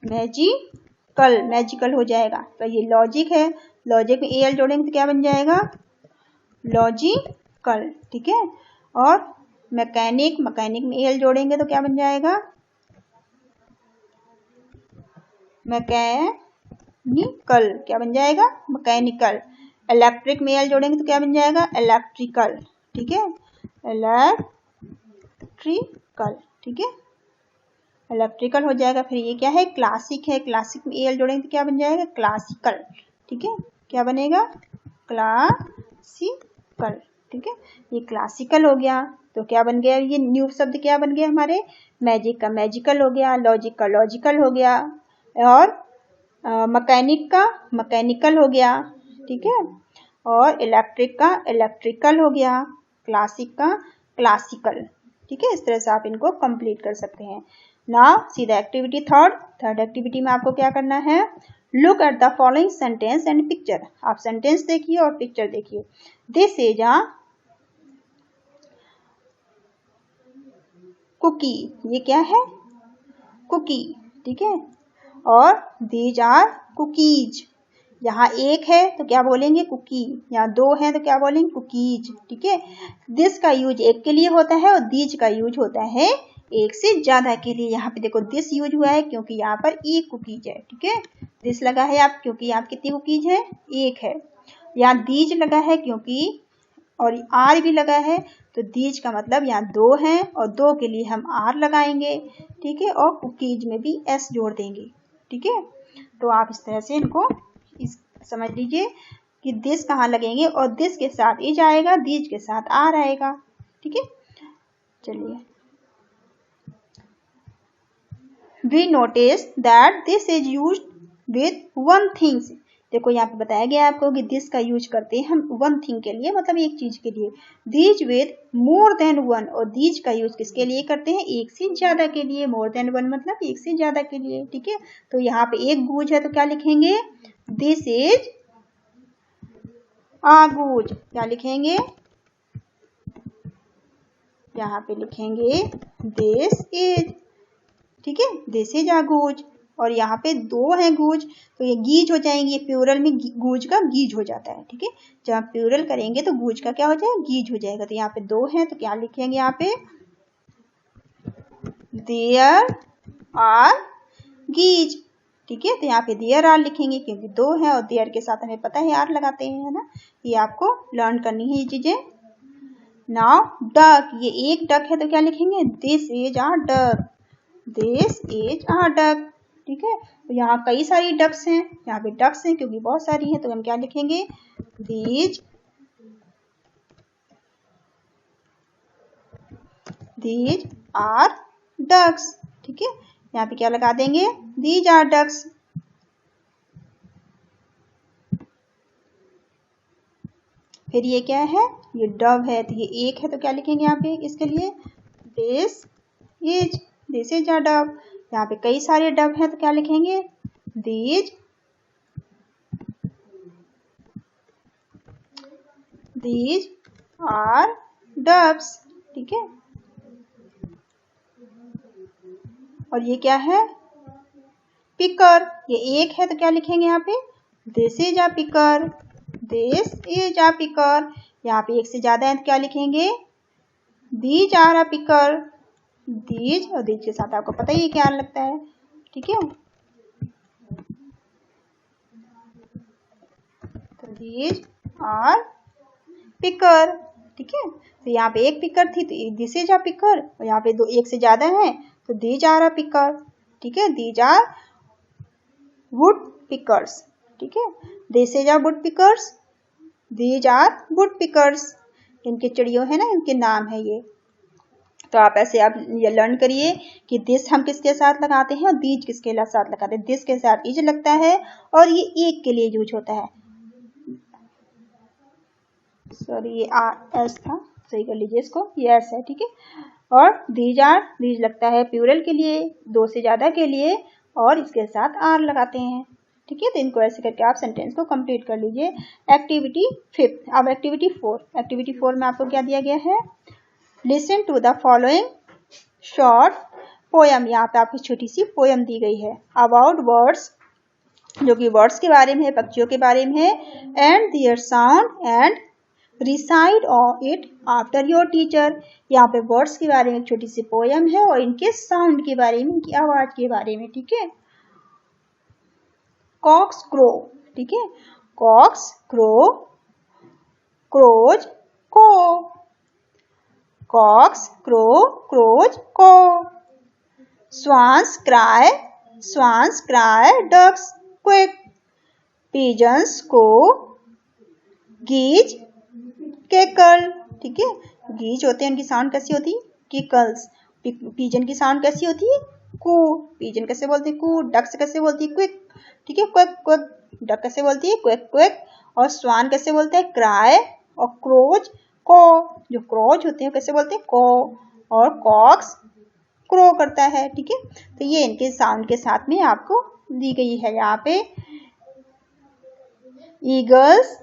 मैजिकल, मैजिकल हो जाएगा। तो ये लॉजिक है, लॉजिक में एल जोड़ेंगे तो क्या बन जाएगा, लॉजिकल। ठीक है, और मैकेनिक, मैकेनिक में एल जोड़ेंगे तो क्या बन जाएगा, मैकेनिकल, क्या बन जाएगा, मैकेनिकल। इलेक्ट्रिक में एल जोड़ेंगे तो क्या बन जाएगा, इलेक्ट्रिकल। ठीक है, इलेक्ट्रिकल। ठीक है, इलेक्ट्रिकल हो जाएगा। फिर ये क्या है, क्लासिक है, क्लासिक में एल जोड़ेंगे तो क्या बन जाएगा, क्लासिकल। ठीक है, क्या बनेगा, क्लासिकल। ठीक है, ये क्लासिकल हो गया, तो क्या बन गया, ये न्यू शब्द क्या बन गया हमारे, मैजिक का मैजिकल हो गया, लॉजिक का लॉजिकल हो गया, और मैकेनिक का मैकेनिकल हो गया। ठीक है, और इलेक्ट्रिक का इलेक्ट्रिकल हो गया, क्लासिक का क्लासिकल। ठीक है, इस तरह से आप इनको कंप्लीट कर सकते हैं। Now see the activity third activity में आपको क्या करना है, look at the following sentence and picture. आप सेंटेंस देखिए और पिक्चर देखिए। दिस इज अ कुकी, ये क्या है, कुकी। ठीक है, और दीज आर कुकीज, यहाँ एक है तो क्या बोलेंगे, कुकी, यहाँ दो है तो क्या बोलेंगे, कुकीज। ठीक है, दिस का यूज एक के लिए होता है और दीज का यूज होता है एक से ज्यादा के लिए। यहाँ पे देखो दिस यूज हुआ है क्योंकि यहाँ पर एक कुकीज है। ठीक है, दिस लगा है आप क्योंकि यहाँ कितनी कुकीज है, एक है। यहाँ दीज लगा है क्योंकि, और आर भी लगा है, तो दीज का मतलब यहाँ दो हैं और दो के लिए हम आर लगाएंगे। ठीक है, और कुकीज में भी एस जोड़ देंगे। ठीक है, तो आप इस तरह से इनको समझ लीजिए कि दिस कहाँ लगेंगे, और दिस के साथ इज आएगा, दीज के साथ आर आएगा। ठीक है, चलिए, we notice that this is used with one things. देखो यहाँ पे बताया गया है आपको कि दिस का यूज करते हैं हम वन थिंग के लिए, मतलब एक चीज के लिए। These with more than one, और दीज का यूज किसके लिए करते हैं, एक से ज्यादा के लिए। मोर देन वन मतलब एक से ज्यादा के लिए। ठीक है, तो यहाँ पे एक गूज है तो क्या लिखेंगे, दिस इज आ गूज। क्या लिखेंगे, यहाँ पे लिखेंगे दिस इज। ठीक है, दिस इज आ गूज, और यहाँ पे दो है गूज तो ये गीज हो जाएंगे, प्यूरल में गूज का गीज हो जाता है। ठीक है, जब आप प्यूरल करेंगे तो गूज का क्या हो जाएगा, गीज हो जाएगा। तो यहाँ पे दो है तो क्या लिखेंगे, यहाँ पे देयर आर गीज। ठीक है, तो यहाँ पे देयर आर लिखेंगे क्योंकि दो है, और देयर के साथ हमें पता है आर लगाते हैं, है ना। ये आपको लर्न करनी है ये चीजें। नाउ डक, ये एक डक है तो क्या लिखेंगे, this is a duck, this is a duck. ठीक है, तो यहाँ कई सारी डक्स हैं, यहाँ पे डक्स हैं क्योंकि बहुत सारी हैं, तो हम क्या लिखेंगे, दीज आर डक्स। ठीक है, यहाँ पे क्या लगा देंगे, दीज आर डक्स। फिर ये क्या है, ये डव है तो ये एक है तो क्या लिखेंगे यहाँ पे इसके लिए, दिस इज अ डव। यहाँ पे कई सारे डव हैं तो क्या लिखेंगे, दीज आर डब्स, ठीक है। और ये क्या है, पिकर, ये एक है तो क्या लिखेंगे यहाँ पे, this is a picker, this is a picker. यहाँ पे एक से ज्यादा है तो क्या लिखेंगे, these are a picker, these, और दीज के साथ आपको पता ही है क्या लगता है, ठीक है। तो दीज आर पिकर, ठीक है। तो यहाँ पे एक पिकर थी तो दिस इज अ पिकर, और यहाँ पे दो एक से ज्यादा है तो दीज आर अ पिकर, ठीक है। दीज आर वुड पिकर्स, ठीक है। This is are wood pickers, these are wood pickers. इनके चिड़ियों है ना, इनके नाम है ये। तो आप ऐसे आप ये लर्न करिए कि दिस हम किसके साथ लगाते हैं और दीज किसके साथ लगाते हैं। दिस के साथ इज लगता है और ये एक के लिए यूज होता है, सॉरी ये एस था, सही कर लीजिए इसको, ये एस है, ठीक है। और दीज लगता है प्लूरल के लिए, दो से ज्यादा के लिए, और इसके साथ आर लगाते हैं, ठीक है। तो इनको ऐसे करके आप सेंटेंस को कंप्लीट कर लीजिए। एक्टिविटी 5। अब एक्टिविटी 4, एक्टिविटी 4 में आपको क्या दिया गया है, listen to the following short poem. यहाँ पे आपकी छोटी सी पोयम दी गई है अबाउट बर्ड्स, जो कि बर्ड्स के बारे में है, पक्षियों के बारे में है, and their sound and recite it after your teacher. यहाँ पे बर्ड्स के बारे में एक छोटी सी पोयम है और इनके साउंड के बारे में, इनकी आवाज के बारे में, ठीक है। कॉक्स क्रो, ठीक है, कॉक्स क्रो, क्रोज को, कॉक्स क्रो, क्रोज को, swans cry, ducks quack, pigeons को, गीज केकल, ठीक है। गीज होते हैं, उनकी साउंड कैसी होती है, किकल्स। पीजन की साउंड कैसी होती है, कू, पीजन कैसे बोलती है, कू। डक्स कैसे बोलती है, क्विक, ठीक है, क्विक क्विक। डक कैसे बोलती है, क्विक क्विक। और स्वान कैसे बोलते हैं, क्राई। और क्रोज को, जो क्रोज होते हैं कैसे बोलते हैं, को। और कॉक्स क्रो करता है, ठीक है। तो ये इनके साउंड के साथ में आपको दी गई है। यहाँ पे ईगल्स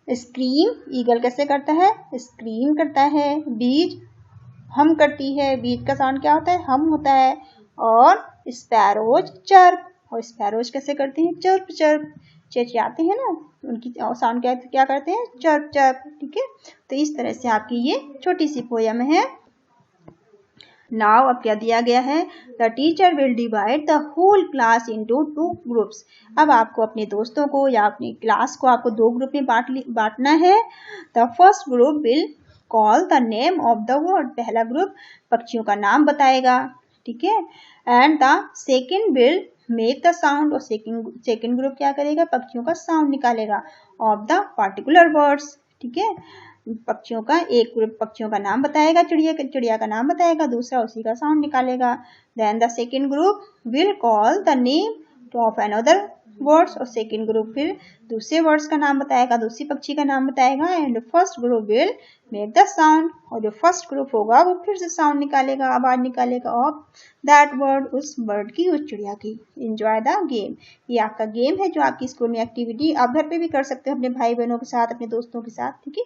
स्क्रीम, ईगल कैसे करता है, स्क्रीम करता है। बीज हम करती है, बीज का साउंड क्या होता है, हम होता है। और स्पैरोज चर्प, और स्पैरोज कैसे करते हैं, चर्प चर्प, चेचियाते हैं ना, उनकी साउंड क्या करते हैं, चर्प चर्प, ठीक है। तो इस तरह से आपकी ये छोटी सी पोयम है। नाउ अब क्या दिया गया है, the teacher will divide the whole class into 2 groups. अब आपको अपने दोस्तों को या अपनी क्लास को आपको 2 ग्रुप में बांटना है। The first group will call the name of the word, पहला ग्रुप पक्षियों का नाम बताएगा, ठीक है। And the second will make the sound, और सेकेंड ग्रुप क्या करेगा, पक्षियों का साउंड निकालेगा ऑफ द पार्टिकुलर वर्ड्स, ठीक है। पक्षियों का एक ग्रुप पक्षियों का नाम बताएगा, चिड़िया का नाम बताएगा, दूसरा उसी का साउंड निकालेगा। Then the second group will call the name of another words, और सेकेंड ग्रुप फिर दूसरे वर्ड्स का नाम बताएगा, दूसरी पक्षी का नाम बताएगा। And first group will make the sound, और जो फर्स्ट ग्रुप होगा वो फिर से साउंड निकालेगा, आवाज निकालेगा ऑफ दैट वर्ड, उस बर्ड की, उस चिड़िया की। एंजॉय द गेम, ये आपका गेम है जो आपकी स्कूल में एक्टिविटी आप घर पे भी कर सकते हो अपने भाई बहनों के साथ, अपने दोस्तों के साथ, ठीक है।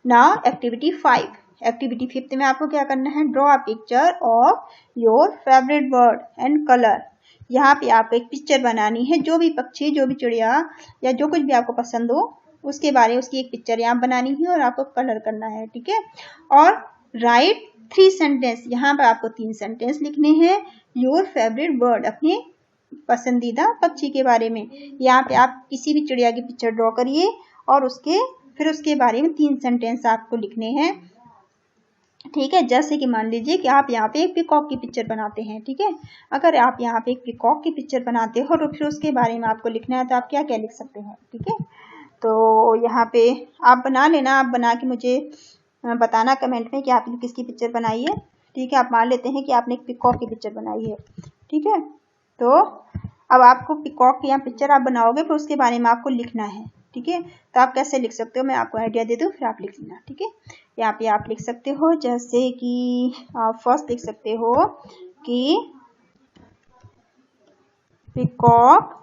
नाउ एक्टिविटी 5, एक्टिविटी 5 में आपको क्या करना है, draw a picture of your favourite bird and colour. यहाँ पे आपको एक पिक्चर बनानी है, जो भी पक्षी, जो भी चिड़िया या जो कुछ भी आपको पसंद हो उसके बारे में उसकी एक पिक्चर यहाँ बनानी है और आपको कलर करना है, ठीक है। और राइट 3 सेंटेंस, यहाँ पर आपको 3 सेंटेंस लिखने हैं योर फेवरेट बर्ड, अपने पसंदीदा पक्षी के बारे में। यहाँ पे आप किसी भी चिड़िया की पिक्चर ड्रॉ करिए और फिर उसके बारे में 3 सेंटेंस आपको लिखने हैं, ठीक है। जैसे कि मान लीजिए कि आप यहाँ पे एक पिकॉक की पिक्चर बनाते हैं, ठीक है। अगर आप यहाँ पे एक पिकॉक की पिक्चर बनाते हो तो फिर उसके बारे में आपको लिखना है, तो आप क्या क्या लिख सकते हैं, ठीक है। तो यहाँ पे आप बना लेना, आप बना के मुझे बताना कमेंट में कि आपने किसकी पिक्चर बनाई है, ठीक है। आप मान लेते हैं कि आपने एक पिकॉक की पिक्चर बनाई है, ठीक है। तो अब आपको पिकॉक की यहाँ पिक्चर आप बनाओगे, फिर उसके बारे में आपको लिखना है, ठीक है। तो आप कैसे लिख सकते हो, मैं आपको आइडिया दे दूँ, फिर आप लिख लेना, ठीक है। यहाँ पे आप लिख सकते हो, जैसे कि आप फर्स्ट लिख सकते हो कि peacock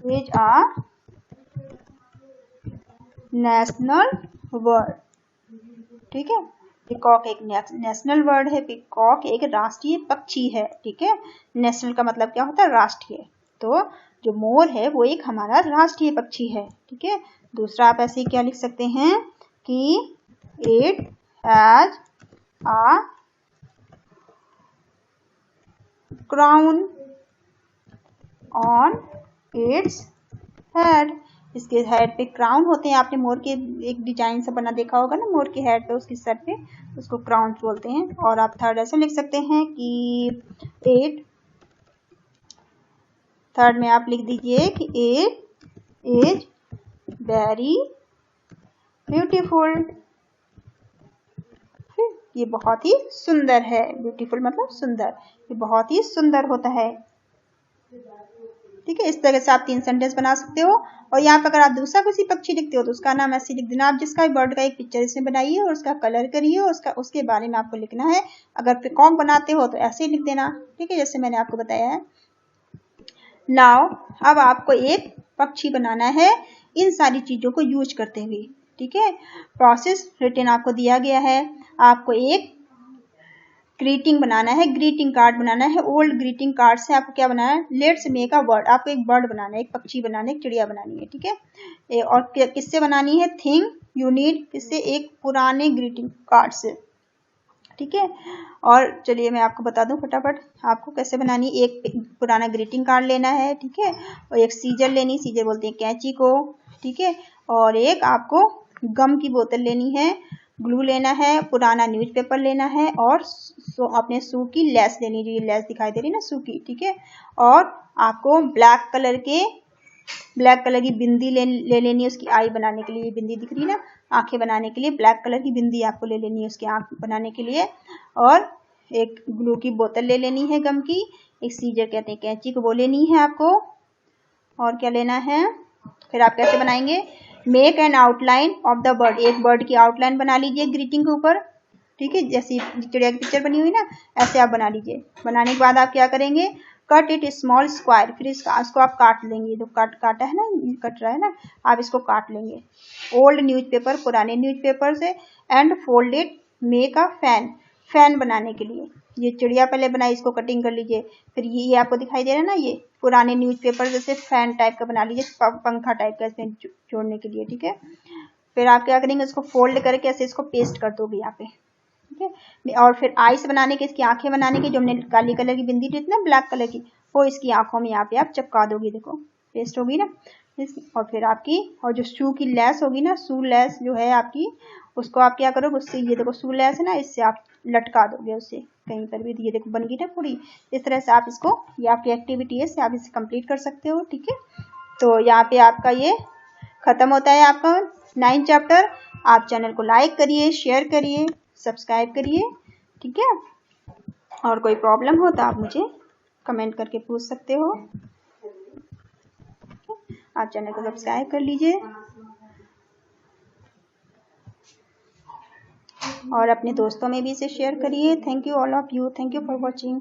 is a national bird, ठीक है। पिकॉक एक नेशनल वर्ड है, पिकॉक एक राष्ट्रीय पक्षी है, ठीक है। नेशनल का मतलब क्या होता है, राष्ट्रीय। तो जो मोर है वो एक हमारा राष्ट्रीय पक्षी है, ठीक है। दूसरा आप ऐसे क्या लिख सकते हैं कि it has a crown on its head. इसके हेड पे क्राउन होते हैं, आपने मोर के एक डिजाइन से बना देखा होगा ना, मोर के हेड पे उसके सर पे, उसको क्राउन बोलते हैं। और आप थर्ड ऐसे लिख सकते हैं कि इट, थर्ड में आप लिख दीजिए कि इट इज वेरी ब्यूटीफुल, ये बहुत ही सुंदर है। ब्यूटीफुल मतलब सुंदर, ये बहुत ही सुंदर होता है, ठीक है। इस तरह से आप 3 सेंटेंस बना सकते हो। और यहाँ पर अगर आप दूसरा किसी पक्षी लिखते हो तो उसका नाम ऐसे लिख देना। आप जिसका भी बर्ड का एक पिक्चर इसमें बनाइए और उसका कलर करिए और उसके बारे में आपको लिखना है। अगर पिकॉक बनाते हो तो ऐसे ही लिख देना, ठीक है, जैसे मैंने आपको बताया है। नाउ अब आपको एक पक्षी बनाना है इन सारी चीजों को यूज करते हुए, ठीक है। प्रोसेस रिटन आपको दिया गया है। आपको एक ग्रीटिंग बनाना है, ग्रीटिंग कार्ड बनाना है। ओल्ड ग्रीटिंग कार्ड से आपको क्या बनाना है, लेट्स मेक अ बर्ड, आपको एक बर्ड बनाना है, एक पक्षी बनाना है, एक चिड़िया बनानी है, ठीक है। और किससे बनानी है, थिंग यू नीड, किससे, एक पुराने ग्रीटिंग कार्ड से, ठीक है। और चलिए मैं आपको बता दूं फटाफट आपको कैसे बनानी है। एक पुराना ग्रीटिंग कार्ड लेना है, ठीक है, और एक सीजर लेनी, सीजर बोलते हैं कैंची को, ठीक है। और एक आपको गम की बोतल लेनी है, ग्लू लेना है, पुराना न्यूज़पेपर लेना है, और अपने शू की लेस लेनी, जो लेस दिखाई दे रही है ना शू की, ठीक है। और आपको ब्लैक कलर की बिंदी ले लेनी है उसकी आई बनाने के लिए। बिंदी दिख रही है ना, आंखें बनाने के लिए ब्लैक कलर की बिंदी आपको ले लेनी है उसकी आंख बनाने के लिए। और एक ग्लू की बोतल ले लेनी है गम की, एक सीजर कहते हैं कैंची को, वो लेनी है आपको। और क्या लेना है, फिर आप कैसे बनाएंगे, make an outline of the bird, एक बर्ड की आउटलाइन बना लीजिए ग्रीटिंग के ऊपर, ठीक है, जैसी चिड़िया की पिक्चर बनी हुई ना ऐसे आप बना लीजिए। बनाने के बाद आप क्या करेंगे, कट इट स्मॉल स्क्वायर, फिर इसको आप काट लेंगे, जो काटा है ना, कट रहा है ना, आप इसको काट लेंगे। ओल्ड न्यूज़पेपर, पुराने न्यूज़पेपर से, and fold it, make a fan, fan बनाने के लिए ये चिड़िया पहले बनाई, इसको कटिंग कर लीजिए। फिर ये आपको दिखाई दे रहा है ना, ये पुराने न्यूज़पेपर जैसे फैन टाइप का बना लीजिए, पंखा टाइप का इसमें जोड़ने के लिए, ठीक है। फिर आप क्या करेंगे, इसको फोल्ड करके ऐसे इसको पेस्ट कर दोगे यहाँ पे, ठीक है। और फिर आईज बनाने के, इसकी आंखें बनाने की, जो हमने काली कलर की बिंदी ली थी ना ब्लैक कलर की, वो इसकी आंखों में यहाँ पे आप चिपका दोगे, देखो पेस्ट होगी ना। और फिर आपकी, और जो शू की लेस होगी ना, शू लेस जो है आपकी, उसको आप क्या करोगे, उससे ये देखो शू लेस है ना, इससे आप लटका दोगे उससे कहीं पर भी, ये देखो बन गई ना पूरी। इस तरह से आप इसको, ये आपकी एक्टिविटी है, आप इसे कंप्लीट कर सकते हो, ठीक है। तो यहाँ पे आपका ये खत्म होता है आपका 9th चैप्टर। आप चैनल को लाइक करिए, शेयर करिए, सब्सक्राइब करिए, ठीक है। और कोई प्रॉब्लम हो तो आप मुझे कमेंट करके पूछ सकते हो। आप चैनल को सब्सक्राइब कर लीजिए और अपने दोस्तों में भी इसे शेयर करिए। Thank you all of you, thank you for watching.